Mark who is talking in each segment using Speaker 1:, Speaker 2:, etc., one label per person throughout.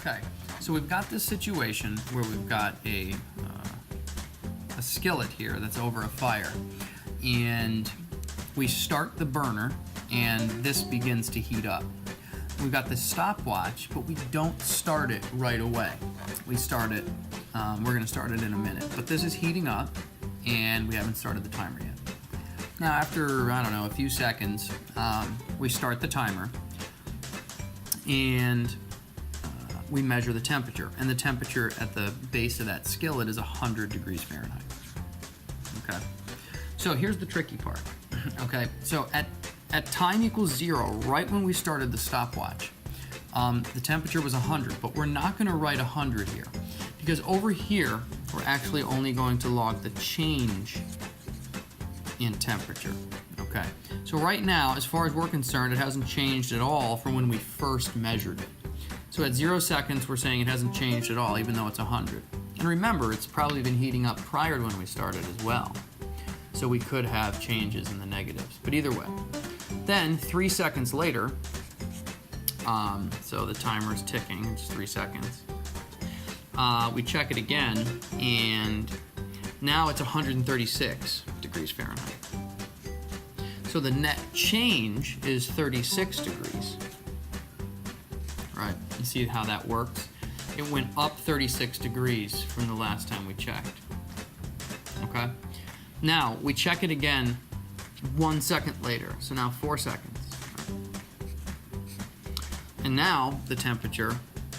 Speaker 1: Okay, so we've got this situation where we've got a skillet here that's over a fire, and we start the burner and this begins to heat up. We've got the stopwatch, but we don't start it right away. We start it, we're gonna start it in a minute, but this is heating up and we haven't started the timer yet. Now after, I don't know, a few seconds, we start the timer and we measure the temperature, and the temperature at the base of that skillet is 100 degrees Fahrenheit. Okay, so here's the tricky part. Okay, so at time equals 0, right when we started the stopwatch, the temperature was 100, but we're not going to write 100 here, because over here we're actually only going to log the change in temperature. Okay, so right now, as far as we're concerned, it hasn't changed at all from when we first measured it. So at 0 seconds, we're saying it hasn't changed at all, even though it's 100. And remember, it's probably been heating up prior to when we started as well. So we could have changes in the negatives, but either way. Then 3 seconds later, so the timer is ticking, it's 3 seconds. We check it again, and now it's 136 degrees Fahrenheit. So the net change is 36 degrees. Right, you see how that works? It went up 36 degrees from the last time we checked. Okay? Now, we check it again 1 second later, so now 4 seconds. And now the temperature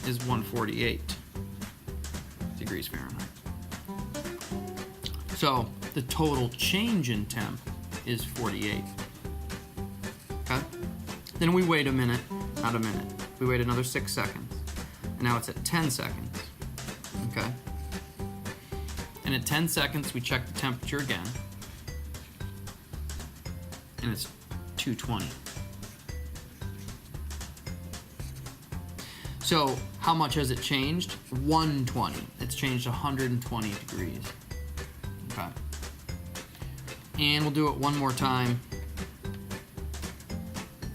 Speaker 1: is 148 degrees Fahrenheit. So the total change in temp is 48. Okay? Then we wait a minute, not a minute. We wait another 6 seconds. And now it's at 10 seconds. Okay? And at 10 seconds, we check the temperature again. And it's 220. So how much has it changed? 120. It's changed 120 degrees. Okay. And we'll do it one more time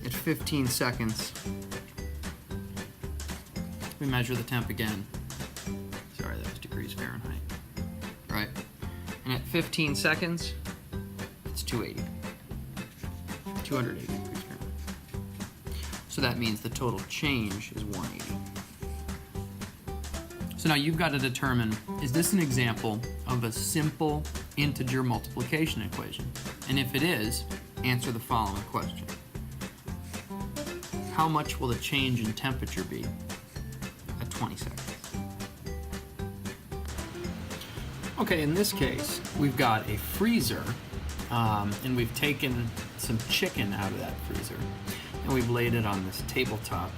Speaker 1: at 15 seconds. We measure the temp again. Sorry, that was degrees Fahrenheit. Right? And at 15 seconds, it's 280. 280 degrees Fahrenheit. So that means the total change is 180. So now you've got to determine, is this an example of a simple integer multiplication equation? And if it is, answer the following question. How much will the change in temperature be at 20 seconds? Okay, in this case, we've got a freezer, and we've taken some chicken out of that freezer, and we've laid it on this tabletop,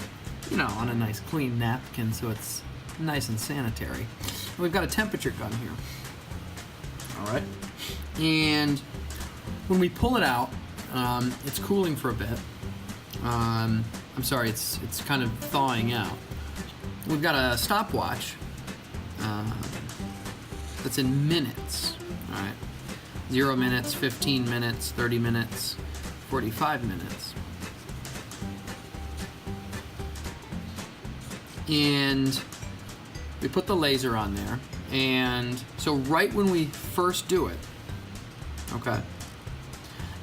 Speaker 1: you know, on a nice clean napkin so it's nice and sanitary. And we've got a temperature gun here. All right, and when we pull it out, it's cooling for a bit. I'm sorry, it's kind of thawing out. We've got a stopwatch that's in minutes. All right, 0 minutes, 15 minutes, 30 minutes, 45 minutes. And we put the laser on there, and so right when we first do it, okay,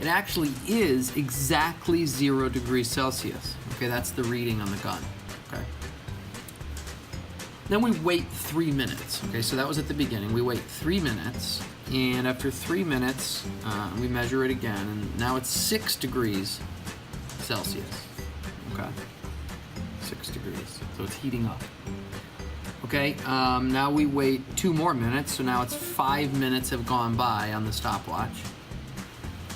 Speaker 1: it actually is exactly 0 degrees Celsius. Okay, that's the reading on the gun. Okay. Then we wait 3 minutes. Okay, so that was at the beginning. We wait 3 minutes, and after 3 minutes, we measure it again, and now it's 6 degrees Celsius. Okay, 6 degrees. So it's heating up. Okay, now we wait 2 more minutes, so now it's 5 minutes have gone by on the stopwatch.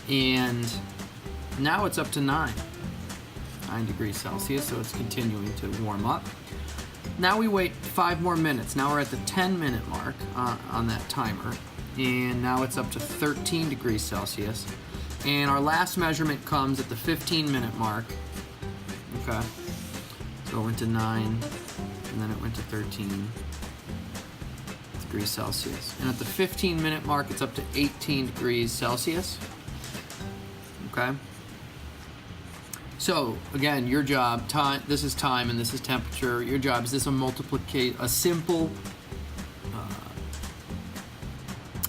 Speaker 1: And now it's up to 9 degrees Celsius, so it's continuing to warm up. Now we wait 5 more minutes. Now we're at the 10-minute mark on that timer, and now it's up to 13 degrees Celsius. And our last measurement comes at the 15-minute mark. Okay, so it went to 9, and then it went to 13 degrees Celsius. And at the 15-minute mark, it's up to 18 degrees Celsius. Okay. So again, your job, time. This is time and this is temperature. Your job is this a simple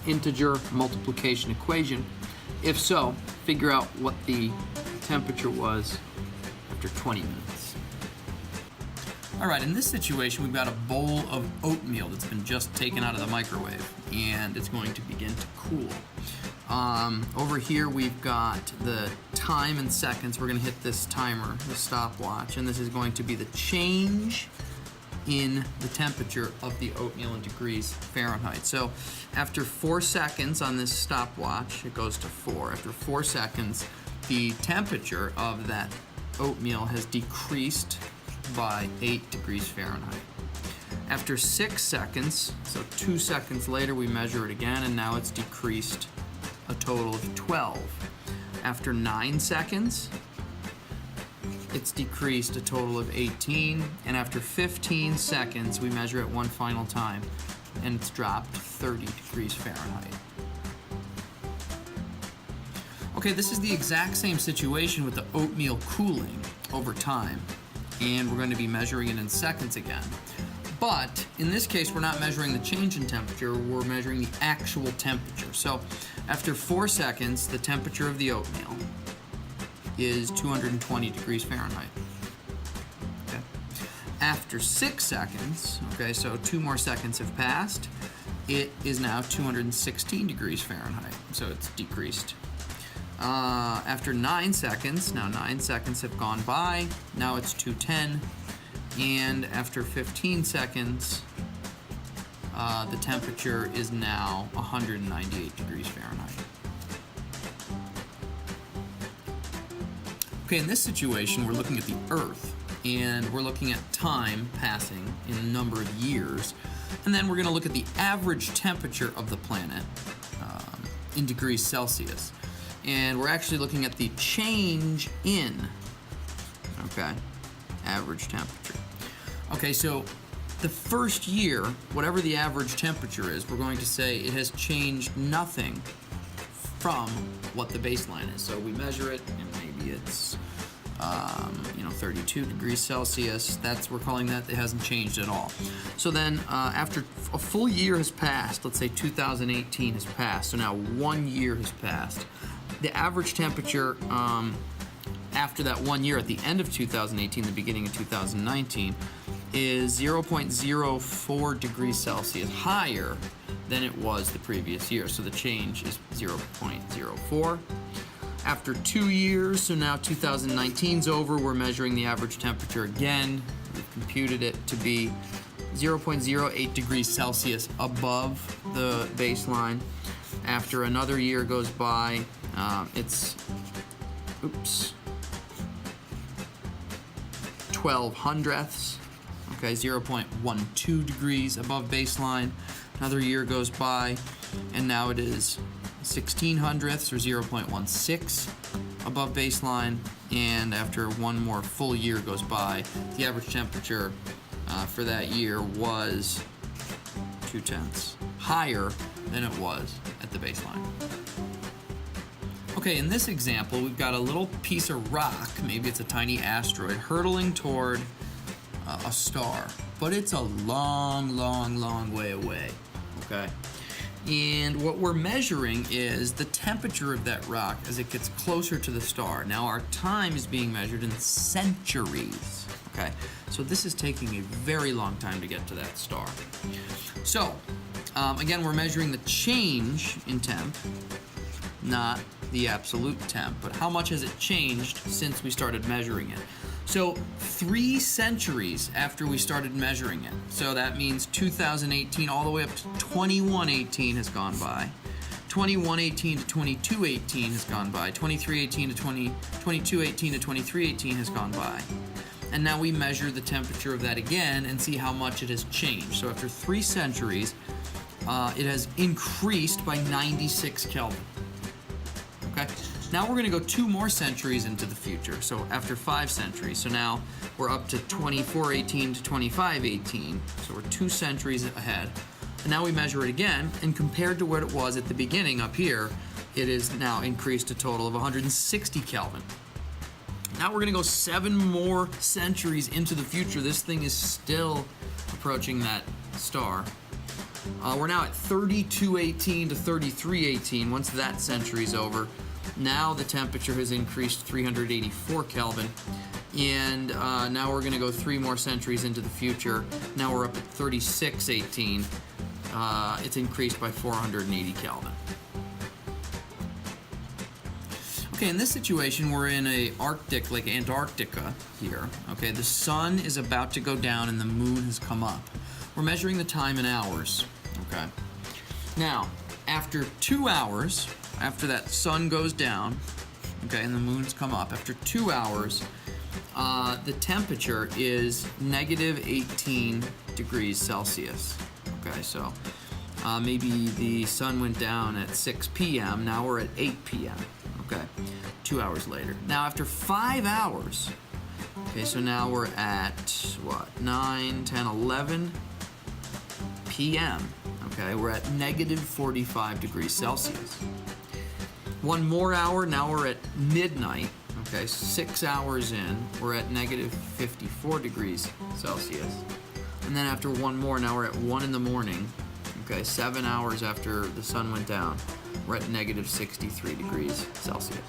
Speaker 1: integer multiplication equation? If so, figure out what the temperature was after 20 minutes. All right, in this situation, we've got a bowl of oatmeal that's been just taken out of the microwave, and it's going to begin to cool. Over here, we've got the time in seconds. We're going to hit this timer, the stopwatch, and this is going to be the change in the temperature of the oatmeal in degrees Fahrenheit. So after 4 seconds on this stopwatch, it goes to 4. After 4 seconds, the temperature of that oatmeal has decreased by 8 degrees Fahrenheit. After 6 seconds, so 2 seconds later, we measure it again, and now it's decreased a total of 12. After 9 seconds, it's decreased a total of 18, and after 15 seconds, we measure it one final time, and it's dropped 30 degrees Fahrenheit. Okay, this is the exact same situation with the oatmeal cooling over time, and we're going to be measuring it in seconds again. But in this case, we're not measuring the change in temperature, we're measuring the actual temperature. So after 4 seconds, the temperature of the oatmeal is 220 degrees Fahrenheit. Okay. After 6 seconds, okay, so 2 more seconds have passed, it is now 216 degrees Fahrenheit, so it's decreased. After 9 seconds, now 9 seconds have gone by, now it's 210, and after 15 seconds, the temperature is now 198 degrees Fahrenheit. Okay, in this situation, we're looking at the Earth, and we're looking at time passing in a number of years, and then we're going to look at the average temperature of the planet in degrees Celsius. And we're actually looking at the change in, okay, average temperature. Okay, so the first year, whatever the average temperature is, we're going to say it has changed nothing from what the baseline is. So we measure it, and maybe it's 32 degrees Celsius. We're calling that, it hasn't changed at all. So then after a full year has passed, let's say 2018 has passed, so now 1 year has passed. The average temperature after that 1 year, at the end of 2018, the beginning of 2019, is 0.04 degrees Celsius higher than it was the previous year. So the change is 0.04. After 2 years, so now 2019's over, we're measuring the average temperature again. We've computed it to be 0.08 degrees Celsius above the baseline. After another year goes by, it's 12 hundredths, okay, 0.12 degrees above baseline. Another year goes by, and now it is 16 hundredths, or 0.16 above baseline. And after one more full year goes by, the average temperature for that year was 0.2 higher than it was at the baseline. Okay, in this example, we've got a little piece of rock, maybe it's a tiny asteroid, hurtling toward a star, but it's a long, long, long way away, okay? And what we're measuring is the temperature of that rock as it gets closer to the star. Now, our time is being measured in centuries, okay? So this is taking a very long time to get to that star. So, again, we're measuring the change in temp, not the absolute temp, but how much has it changed since we started measuring it. So 3 centuries after we started measuring it, so that means 2018 all the way up to 2118 has gone by, 2118 to 2218 has gone by, 2318 to 2218 to 2318 has gone by. And now we measure the temperature of that again and see how much it has changed. So after 3 centuries, it has increased by 96 Kelvin. Okay. Now we're going to go 2 more centuries into the future, so after 5 centuries. So now we're up to 2418 to 2518, so we're 2 centuries ahead. And now we measure it again, and compared to what it was at the beginning up here, it is now increased a total of 160 Kelvin. Now we're gonna go 7 more centuries into the future. This thing is still approaching that star. We're now at 3218 to 3318. Once that century's over, now the temperature has increased 384 Kelvin. And now we're gonna go 3 more centuries into the future. Now we're up at 3618. It's increased by 480 Kelvin. Okay, in this situation, we're in a Arctic, like Antarctica here. Okay, the sun is about to go down and the moon has come up. We're measuring the time in hours. Okay. Now, after 2 hours, after that sun goes down, okay, and the moon's come up, after 2 hours, the temperature is negative 18 degrees Celsius. Okay, so maybe the sun went down at 6 p.m. Now we're at 8 p.m. Okay, 2 hours later. Now after 5 hours, okay, so now we're at what, 9, 10, 11 p.m. Okay, we're at negative 45 degrees Celsius. 1 more hour, now we're at midnight. Okay, 6 hours in, we're at negative 54 degrees Celsius. And then after 1 more, now we're at 1 in the morning. Okay, 7 hours after the sun went down, we're at negative 63 degrees Celsius.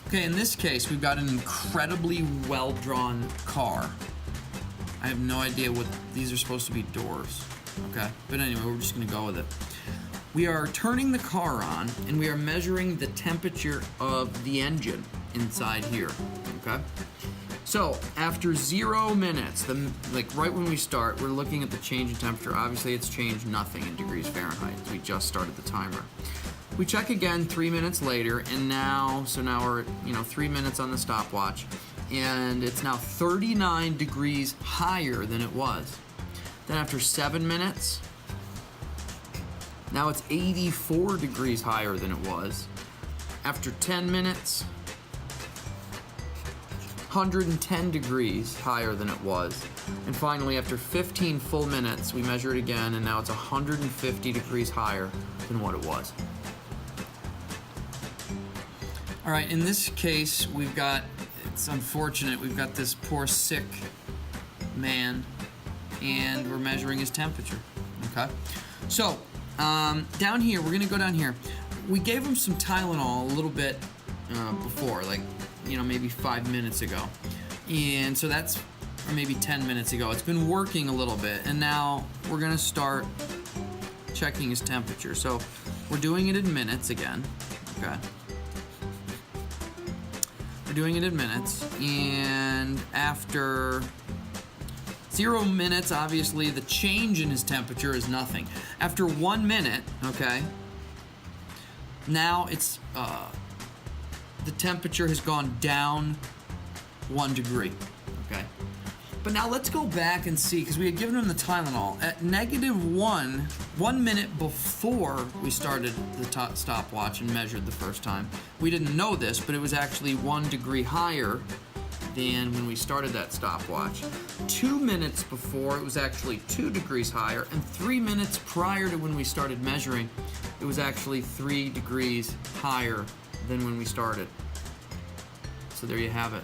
Speaker 1: Okay, in this case, we've got an incredibly well-drawn car. I have no idea what these are supposed to be doors. Okay, but anyway, we're just gonna go with it. We are turning the car on and we are measuring the temperature of the engine inside here. Okay, so after 0 minutes, like right when we start, we're looking at the change in temperature. Obviously, it's changed nothing in degrees Fahrenheit. We just started the timer. We check again 3 minutes later, and now we're at 3 minutes on the stopwatch, and it's now 39 degrees higher than it was. Then after 7 minutes, now it's 84 degrees higher than it was. After 10 minutes, 110 degrees higher than it was. And finally, after 15 full minutes, we measure it again, and now it's 150 degrees higher than what it was. All right, in this case, it's unfortunate, we've got this poor sick man, and we're measuring his temperature, okay? So, down here, we're gonna go down here. We gave him some Tylenol a little bit before, like, maybe 5 minutes ago. And so or maybe 10 minutes ago. It's been working a little bit, and now we're gonna start checking his temperature. So we're doing it in minutes again, okay? We're doing it in minutes, and after 0 minutes, obviously, the change in his temperature is nothing. After 1 minute, okay, now it's, the temperature has gone down 1 degree, okay? But now let's go back and see, because we had given him the Tylenol. At -1, 1 minute before we started the stopwatch and measured the first time, we didn't know this, but it was actually 1 degree higher than when we started that stopwatch. 2 minutes before, it was actually 2 degrees higher, and 3 minutes prior to when we started measuring, it was actually 3 degrees higher than when we started. So there you have it.